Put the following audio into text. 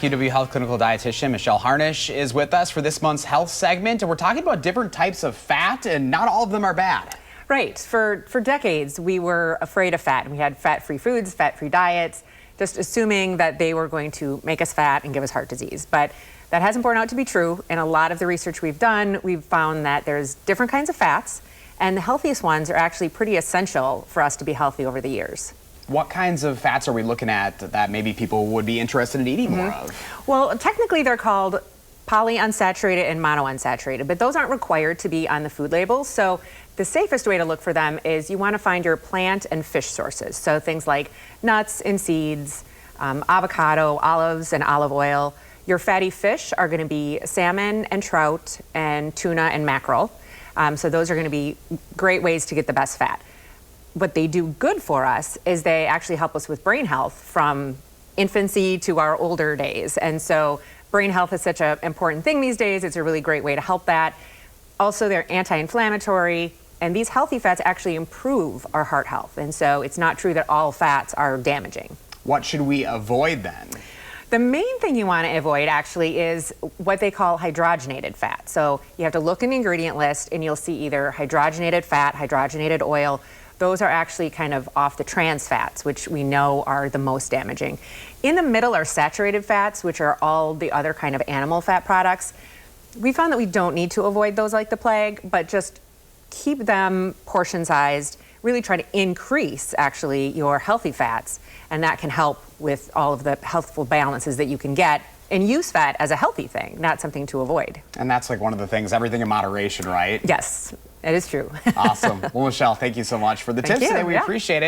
QW Health Clinical Dietitian Michelle Harnish is with us for this month's health segment, and we're talking about different types of fat, and not all of them are bad. Right. For decades, we were afraid of fat, and we had fat-free foods, fat-free diets, just assuming that they were going to make us fat and give us heart disease. But that hasn't borne out to be true. In a lot of the research we've done, we've found that there's different kinds of fats, and the healthiest ones are actually pretty essential for us to be healthy over the years. What kinds of fats are we looking at that maybe people would be interested in eating more of? Well, technically they're called polyunsaturated and monounsaturated, but those aren't required to be on the food labels. So the safest way to look for them is you want to find your plant and fish sources. So things like nuts and seeds, avocado, olives and olive oil. Your fatty fish are going to be salmon and trout and tuna and mackerel. So those are going to be great ways to get the best fat. What they do good for us is they actually help us with brain health from infancy to our older days. And so brain health is such an important thing these days. It's a really great way to help that. Also, they're anti-inflammatory, and these healthy fats actually improve our heart health. And so it's not true that all fats are damaging. What should we avoid then? The main thing you want to avoid actually is what they call hydrogenated fat. So you have to look in the ingredient list and you'll see either hydrogenated fat, hydrogenated oil. Those are actually kind of off the trans fats, which we know are the most damaging. In the middle are saturated fats, which are all the other kind of animal fat products. We found that we don't need to avoid those like the plague, but just keep them portion sized. Really try to increase actually your healthy fats, and that can help with all of the healthful balances that you can get. And use fat as a healthy thing, not something to avoid. And that's like one of the things, everything in moderation, right? Yes, it is true. Awesome. Well, Michelle, thank you so much for the tips today. We appreciate it.